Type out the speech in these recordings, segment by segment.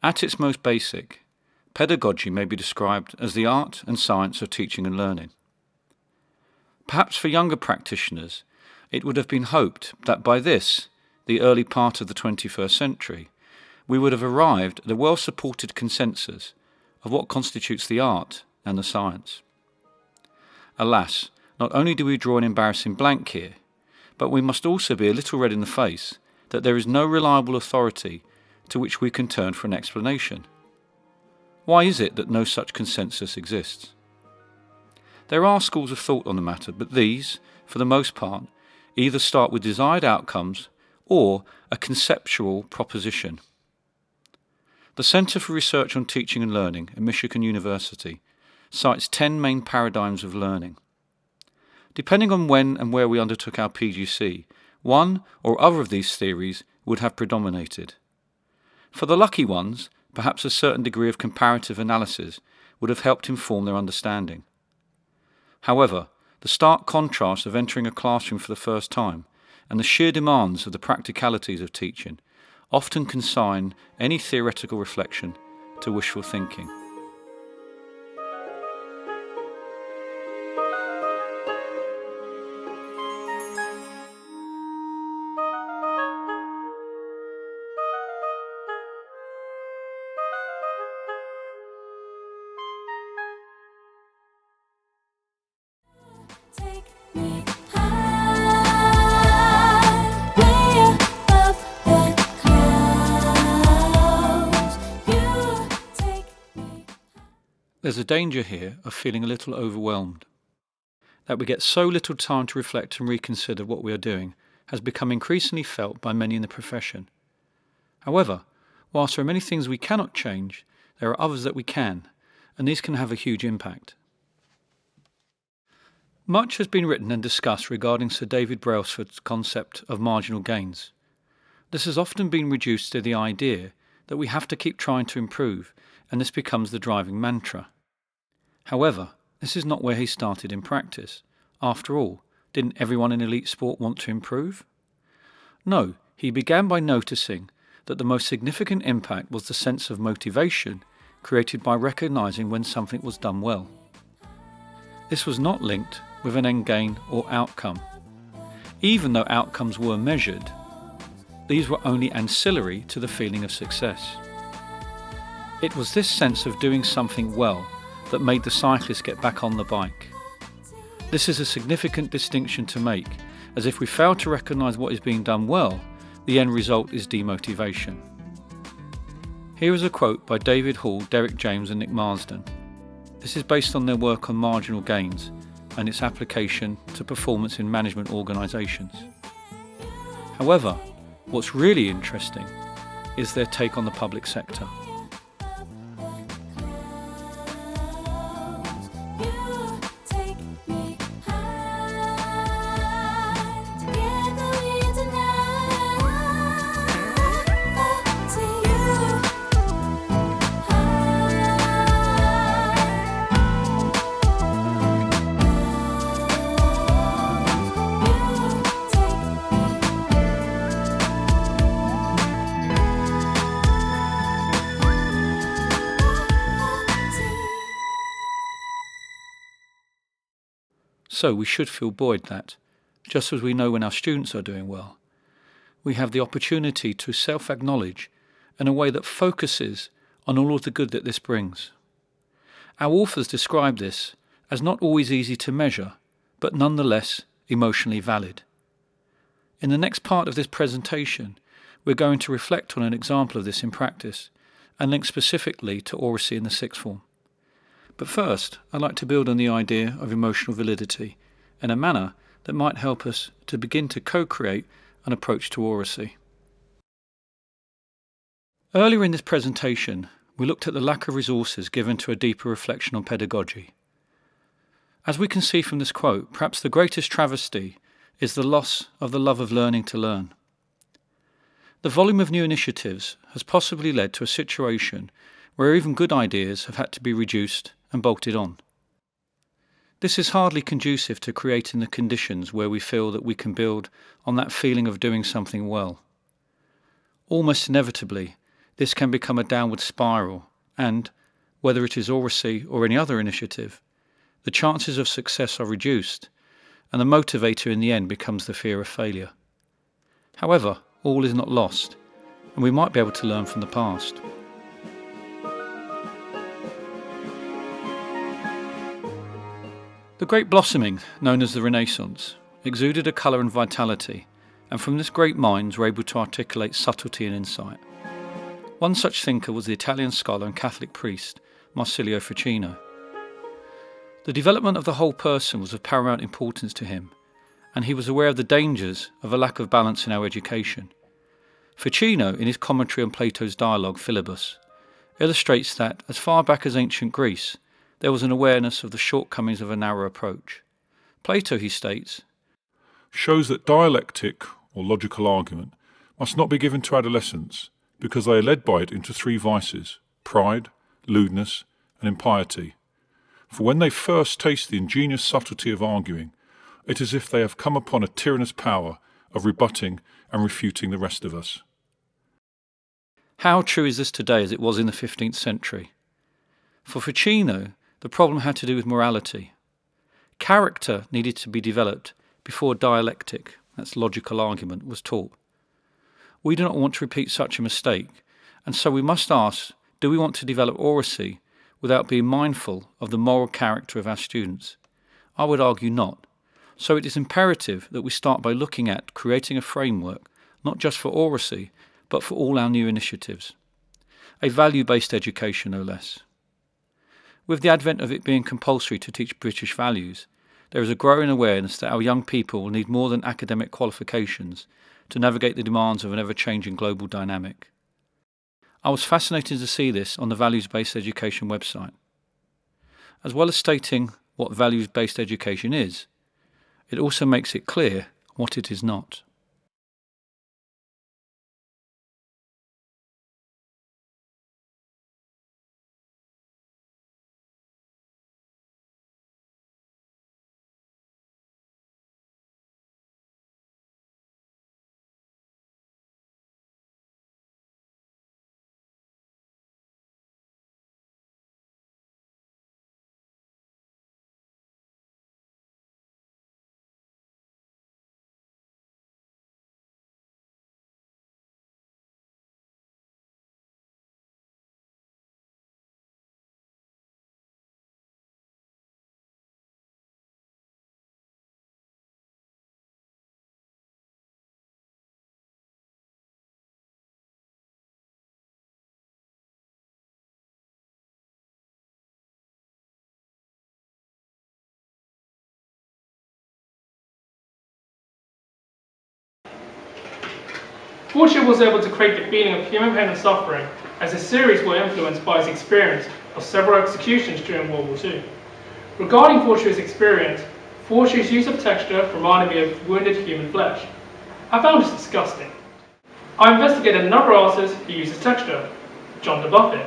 At its most basic, pedagogy may be described as the art and science of teaching and learning. Perhaps for younger practitioners, it would have been hoped that by this, the early part of the 21st century, we would have arrived at a well-supported consensus of what constitutes the art and the science. Alas, not only do we draw an embarrassing blank here, but we must also be a little red in the face that there is no reliable authority to which we can turn for an explanation. Why is it that no such consensus exists? There are schools of thought on the matter, but these, for the most part, either start with desired outcomes or a conceptual proposition. The Centre for Research on Teaching and Learning at Michigan University cites 10 main paradigms of learning. Depending on when and where we undertook our PGC, one or other of these theories would have predominated. For the lucky ones, perhaps a certain degree of comparative analysis would have helped inform their understanding. However, the stark contrast of entering a classroom for the first time and the sheer demands of the practicalities of teaching often consign any theoretical reflection to wishful thinking. There's a danger here of feeling a little overwhelmed. That we get so little time to reflect and reconsider what we are doing has become increasingly felt by many in the profession. However, whilst there are many things we cannot change, there are others that we can, and these can have a huge impact. Much has been written and discussed regarding Sir David Brailsford's concept of marginal gains. This has often been reduced to the idea that we have to keep trying to improve, and this becomes the driving mantra. However, this is not where he started in practice. After all, didn't everyone in elite sport want to improve? No, he began by noticing that the most significant impact was the sense of motivation created by recognizing when something was done well. This was not linked with an end gain or outcome. Even though outcomes were measured, these were only ancillary to the feeling of success. It was this sense of doing something well that made the cyclist get back on the bike. This is a significant distinction to make, as if we fail to recognise what is being done well, the end result is demotivation. Here is a quote by David Hall, Derek James and Nick Marsden. This is based on their work on marginal gains and its application to performance in management organisations. However, what's really interesting is their take on the public sector. So we should feel buoyed that, just as we know when our students are doing well, we have the opportunity to self-acknowledge in a way that focuses on all of the good that this brings. Our authors describe this as not always easy to measure, but nonetheless emotionally valid. In the next part of this presentation, we're going to reflect on an example of this in practice and link specifically to oracy in the sixth form. But first, I'd like to build on the idea of emotional validity in a manner that might help us to begin to co-create an approach to oracy. Earlier in this presentation, we looked at the lack of resources given to a deeper reflection on pedagogy. As we can see from this quote, perhaps the greatest travesty is the loss of the love of learning to learn. The volume of new initiatives has possibly led to a situation where even good ideas have had to be reduced and bolted on. This is hardly conducive to creating the conditions where we feel that we can build on that feeling of doing something well. Almost inevitably, this can become a downward spiral and, whether it is Oracy or any other initiative, the chances of success are reduced and the motivator in the end becomes the fear of failure. However, all is not lost, and we might be able to learn from the past. The great blossoming, known as the Renaissance, exuded a colour and vitality, and from this great minds were able to articulate subtlety and insight. One such thinker was the Italian scholar and Catholic priest, Marsilio Ficino. The development of the whole person was of paramount importance to him, and he was aware of the dangers of a lack of balance in our education. Ficino, in his commentary on Plato's dialogue Philebus, illustrates that, as far back as ancient Greece, there was an awareness of the shortcomings of a narrow approach. Plato, he states, shows that dialectic, or logical argument, must not be given to adolescents, because they are led by it into three vices: pride, lewdness, and impiety. For when they first taste the ingenious subtlety of arguing, it is as if they have come upon a tyrannous power of rebutting and refuting the rest of us. How true is this today as it was in the 15th century? For Ficino, the problem had to do with morality. Character needed to be developed before dialectic, that's logical argument, was taught. We do not want to repeat such a mistake, and so we must ask, do we want to develop oracy without being mindful of the moral character of our students? I would argue not. So it is imperative that we start by looking at creating a framework, not just for oracy, but for all our new initiatives. A value-based education, no less. With the advent of it being compulsory to teach British values, there is a growing awareness that our young people will need more than academic qualifications to navigate the demands of an ever-changing global dynamic. I was fascinated to see this on the values-based education website. As well as stating what values-based education is, it also makes it clear what it is not. Fortune was able to create the feeling of human pain and suffering, as the series were influenced by his experience of several executions during World War II. Regarding Fortune's experience, Fortune's use of texture reminded me of wounded human flesh. I found this disgusting. I investigated another artist who uses texture, John DeBuffet.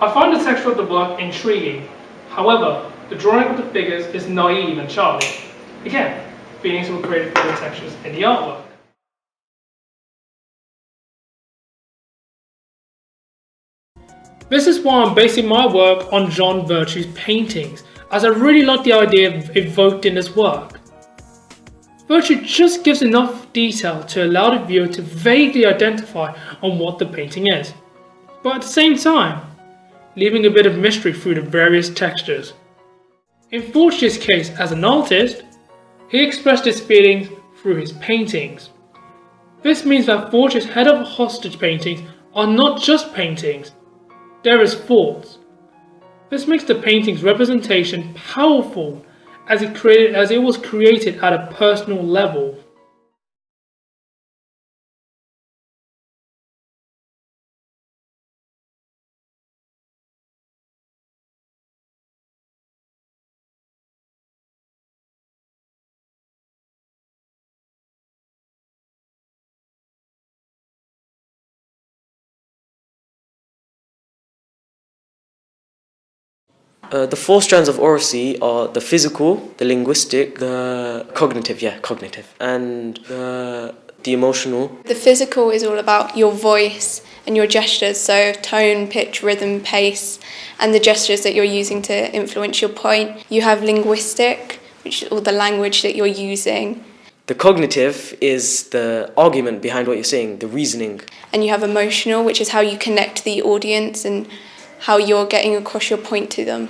I find the texture of the work intriguing. However, the drawing of the figures is naive and childish. Again, feelings were created through the textures in the artwork. This is why I'm basing my work on Jean Virtue's paintings, as I really like the idea evoked in his work. Virtue just gives enough detail to allow the viewer to vaguely identify on what the painting is, but at the same time, leaving a bit of mystery through the various textures. In Fortune's case as an artist, he expressed his feelings through his paintings. This means that Fortune's head of hostage paintings are not just paintings, there is thought. This makes the painting's representation powerful as it was created at a personal level. The four strands of oracy are the physical, the linguistic, the cognitive, and the emotional. The physical is all about your voice and your gestures, so tone, pitch, rhythm, pace, and the gestures that you're using to influence your point. You have linguistic, which is all the language that you're using. The cognitive is the argument behind what you're saying, the reasoning. And you have emotional, which is how you connect the audience and how you're getting across your point to them.